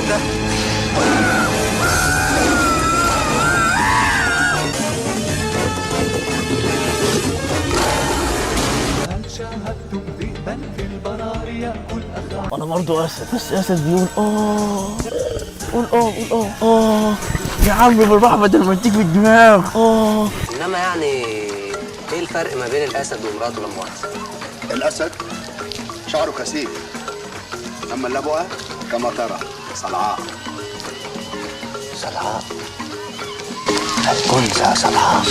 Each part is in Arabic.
ده؟ انا برضو اسد، بس اسد بيقول قول قول يا عم بالراحه بدل ما تيجي بالدماغ. انما يعني ايه الفرق ما بين الاسد ومراته لما مؤاخذة؟ الأسد شعره كثيف، أما اللبؤة كما ترى صلعاء. صلعاء؟ الأنثى صلعاء.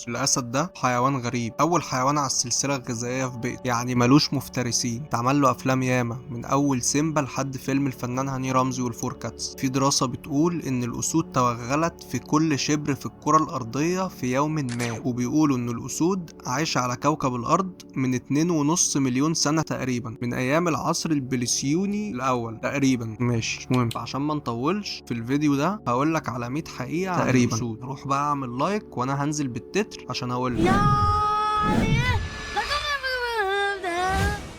الاسد ده حيوان غريب، اول حيوان على السلسله الغذائيه في بيت، يعني ملوش مفترسين. اتعمل له افلام ياما من اول سيمبا لحد فيلم الفنان هاني رمزي والفور كاتس. في دراسه بتقول ان الاسود توغلت في كل شبر في الكره الارضيه في يوم ما، وبيقولوا ان الاسود عايشه على كوكب الارض من 2.5 مليون سنه تقريبا، من ايام العصر البليسيوني الاول تقريبا. ماشي مش مهم، عشان ما نطولش في الفيديو ده هقول لك على 100 حقيقه تقريبا عن الاسود. روح بقى اعمل لايك وانا هنزل بالتتر عشان هقول لك.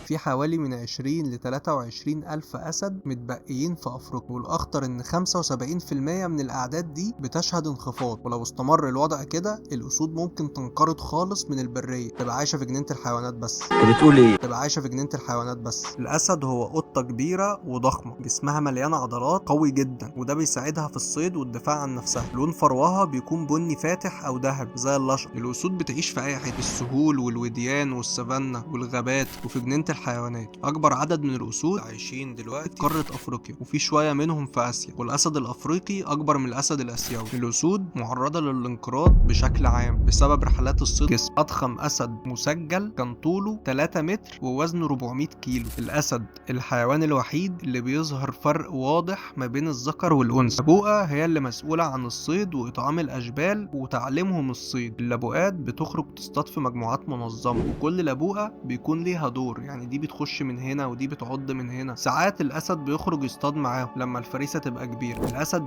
في حوالي من 20 ل 23 ألف أسد متبقيين في أفريقيا، والأخطر إن 75% من الأعداد دي بتشهد انخفاض، ولو استمر الوضع كده الأسود ممكن تنقرض خالص من البرية، تبقى عايشة في جنينة الحيوانات بس. بتقول ايه؟ تبقى عايشة في جنينة الحيوانات بس. الأسد هو قطة كبيرة وضخمة، جسمها مليان عضلات قوي جدا، وده بيساعدها في الصيد والدفاع عن نفسها. لون فروها بيكون بني فاتح أو ذهبي زي الأشقر. الأسود بتعيش في أي حتة، السهول والوديان والسافانا والغابات وفي جنينة الحيوانات. اكبر عدد من الاسود عايشين دلوقتي في قاره افريقيا، وفي شويه منهم في اسيا، والاسد الافريقي اكبر من الاسد الاسيوي. الاسود معرضه للانقراض بشكل عام بسبب رحلات الصيد. جسم اضخم اسد مسجل كان طوله 3 متر ووزنه 400 كيلو. الاسد الحيوان الوحيد اللي بيظهر فرق واضح ما بين الذكر والانثى. اللبوقه هي اللي مسؤوله عن الصيد واطعام الاشبال وتعليمهم الصيد. اللبوقات بتخرج تصطاد في مجموعات منظمه، وكل لبوقه بيكون ليها دور، يعني دي بتخش من هنا ودي بتعض من هنا. ساعات الاسد بيخرج يصطاد معاهم لما الفريسه تبقى كبيره. الاسد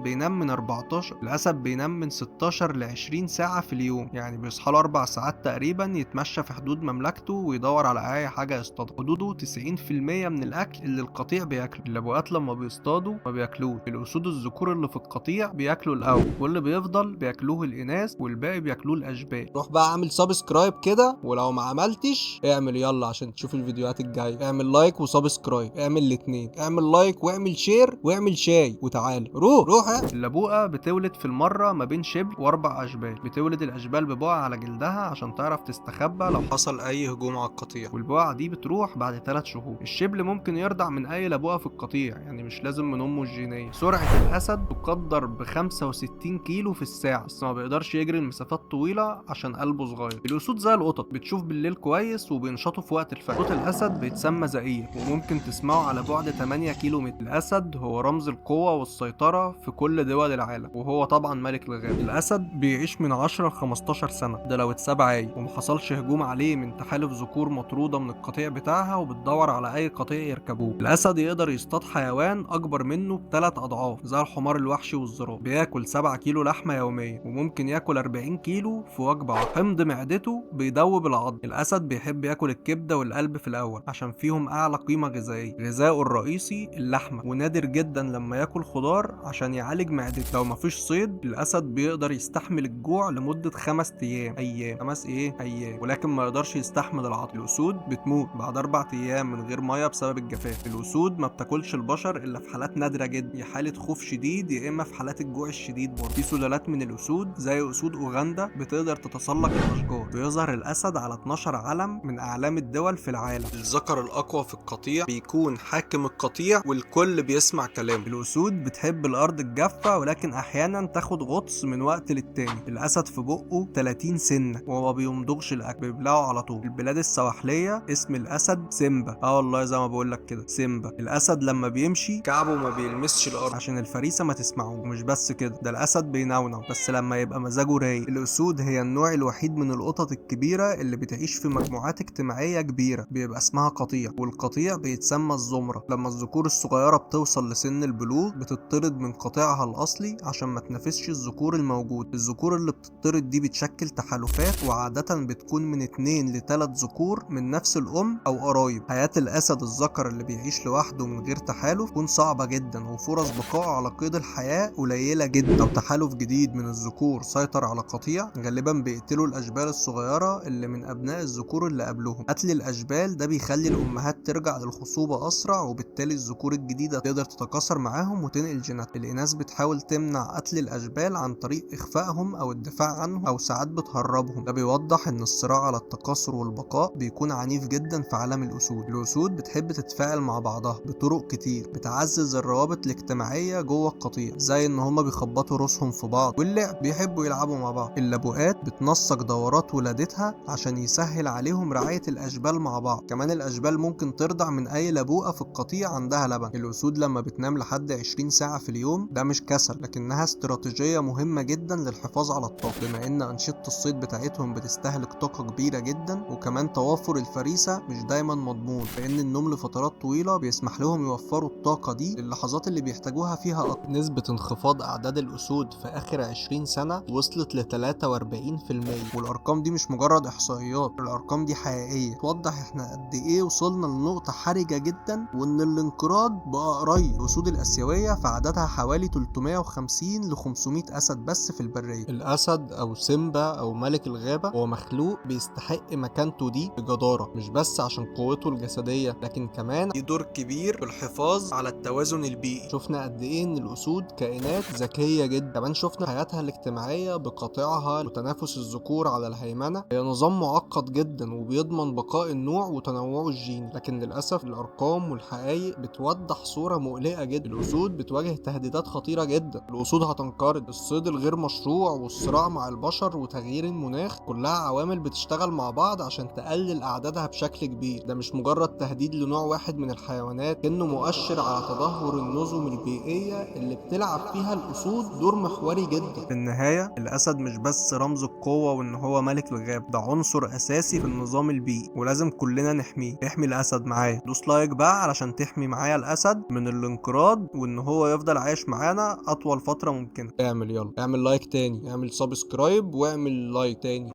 بينام من 16 ل 20 ساعه في اليوم، يعني بيصحى له 4 ساعات تقريبا، يتمشى في حدود مملكته ويدور على اي حاجه يصطادها. حدوده 90% من الاكل اللي القطيع بياكله. اللبوقات لما بيصطادوا ما بياكلوش. الاسود الذكور اللي في القطيع بياكلوا الاول، واللي بيفضل بياكلوه الاناث، والباقي بياكلوه الاشبال. روح بقى اعمل سبسكرايب كده، ولو ما عملتش اعمل يلا عشان تشوف الفيديوهات الجايه. اعمل لايك وسبسكرايب، اعمل الاتنين، اعمل لايك واعمل شير واعمل شاي وتعالى روح. اللبوقه بتولد في المره ما بين شبل واربع اشبال. بتولد الاشبال ببقع على جلدها عشان تعرف تستخبى لو حصل اي هجوم على القطيع، والبقعه دي بتروح بعد 3 شهور. الشبل ممكن يرضع من اي لبوقه في القطيع، يعني مش لازم من امه الجينيه. سرعه الاسد تقدر ب 65 كيلو في الساعه، بس ما بيقدرش يجري المسافات طويله عشان قلبه صغير. الاسود زي القطط بتشوف بالليل كويس وبينشطوا في وقت الفجر. صوت الاسد بيتسمى زئير، وممكن تسمعه على بعد 8 كيلو متر. الاسد هو رمز القوه والسيطره في كل دول العالم، وهو طبعا ملك الغابه. الاسد بيعيش من 10 ل 15 سنه، ده لو اتساب عايش ومحصلش هجوم عليه من تحالف ذكور مطروده من القطيع بتاعها وبتدور على اي قطيع يركبوه. الاسد يقدر يصطاد حيوان اكبر منه ب3 اضعاف زي الحمار الوحشي والزرافه. بياكل 7 كيلو لحمه يوميا، وممكن ياكل 40 كيلو في وجبه واحده. حمض معدته بيدوب العظم. الاسد بيحب ياكل الكبده والقلب في الاول عشان فيهم اعلى قيمه غذائيه. غذائه الرئيسي اللحمه، ونادر جدا لما ياكل خضار عشان يعالج معدته. لو مفيش صيد الاسد بيقدر يستحمل الجوع لمده 5 ايام 5 ايام، ولكن ما يقدرش يستحمل العطش. الاسود بتموت بعد 4 ايام من غير ميه بسبب الجفاف. الاسود ما بتاكلش البشر الا في حالات نادره جدا، يا حاله خوف شديد يا اما في حالات الجوع الشديد برضه. في سلالات من الاسود زي اسود اوغندا بتقدر تتسلق الاشجار. بيظهر الاسد على 12 علم من اعلام الدول في العالم. الذكر الاقوى في القطيع بيكون حاكم القطيع والكل بيسمع كلامه. الاسود بتحب الارض الجافه، ولكن احيانا تاخد غطس من وقت للتاني. الاسد في بقه 30 سنه وما بيمضغش الاكل، بيبلعه على طول. البلاد السواحليه اسم الاسد سيمبا. والله زي ما بقول لك كده سيمبا. الاسد لما بيمشي كعبه ما بيلمسش الارض عشان الفريسه ما تسمعوه. ومش بس كده، ده الاسد بينونو بس لما يبقى مزاجه رايق. الاسود هي النوع الوحيد من القطط الكبيره اللي بتعيش في مجموعات اجتماعيه كبيره، بيبقى اسمها اسمها قطيع، والقطيع بيتسمى الزمرة. لما الذكور الصغيرة بتوصل لسن البلوغ بتطرد من قطيعها الأصلي عشان ما تنافسش الذكور الموجود. الذكور اللي بتطرد دي بتشكل تحالفات، وعادة بتكون من 2 ل3 ذكور من نفس الأم أو قرايب. حياة الأسد الذكر اللي بيعيش لوحده من غير تحالف تكون صعبة جدا، وفرص بقائه على قيد الحياة قليلة جدا. لو تحالف جديد من الذكور سيطر على قطيع غالبا بيقتلوا الأشبال الصغيرة اللي من أبناء الذكور اللي قبلهم. قتل الأشبال ده بيخلي الأمهات ترجع للخصوبة أسرع، وبالتالي الذكور الجديدة تقدر تتكاثر معاهم وتنقل جينات. الإناث بتحاول تمنع قتل الأشبال عن طريق إخفائهم أو الدفاع عنهم، أو ساعات بتهربهم. ده بيوضح إن الصراع على التكاثر والبقاء بيكون عنيف جدا في عالم الأسود. الأسود بتحب تتفاعل مع بعضها بطرق كتير بتعزز الروابط الاجتماعية جوه القطيع، زي إن هما بيخبطوا رؤوسهم في بعض، واللعب بيحبوا يلعبوا مع بعض. اللبؤات بتنسق دورات ولادتها عشان يسهل عليهم رعاية الأشبال مع بعض. كمان الأشبال ممكن ترضع من أي لبوءة في القطيع عندها لبن. الأسود لما بتنام لحد 20 ساعة في اليوم ده مش كسل، لكنها استراتيجية مهمة جدا للحفاظ على الطاقة، بما إن أنشطة الصيد بتاعتهم بتستهلك طاقة كبيرة جدا. وكمان توافر الفريسة مش دايما مضمون، لأن النوم لفترات طويلة بيسمح لهم يوفروا الطاقة دي للحظات اللي بيحتاجوها فيها أكتر. نسبة انخفاض أعداد الأسود في آخر 20 سنة وصلت ل 43%، والأرقام دي مش مجرد إحصائيات، الأرقام دي حقيقية توضح إحنا قد إيه وصلنا لنقطة حرجة جدا، وإن الانقراض بقى قريب. الأسود الآسيوية في عددها حوالي 350 ل 500 أسد بس في البرية. الأسد أو سيمبا أو ملك الغابة هو مخلوق بيستحق مكانته دي بجدارة، مش بس عشان قوته الجسدية، لكن كمان ليه دور كبير في الحفاظ على التوازن البيئي. شفنا قد إيه إن الأسود كائنات ذكية جدا. كمان شفنا حياتها الاجتماعية بقطيعها وتنافس الذكور على الهيمنة. هي نظام معقد جدا وبيضمن بقاء النوع وتنوعه الجيني، لكن للأسف الأرقام والحقائق بتوضح صورة مقلقة جدا. الأسود بتواجه تهديدات خطيرة جدا. الأسود هتنقرض، الصيد الغير مشروع والصراع مع البشر وتغيير المناخ كلها عوامل بتشتغل مع بعض عشان تقلل أعدادها بشكل كبير. ده مش مجرد تهديد لنوع واحد من الحيوانات، كأنه مؤشر على تدهور النظم البيئية اللي بتلعب فيها الأسود دور محوري جدا. في النهاية الأسد مش بس رمز القوة وإن هو ملك الغاب، ده عنصر أساسي في النظام البيئي ولازم كلنا نحميه. احمي الأسد معايا، دوس لايك بقى علشان تحمي معايا الأسد من الانقراض وإن هو يفضل عايش معانا أطول فترة ممكنة. اعمل لايك تاني، اعمل سبسكرايب واعمل لايك تاني.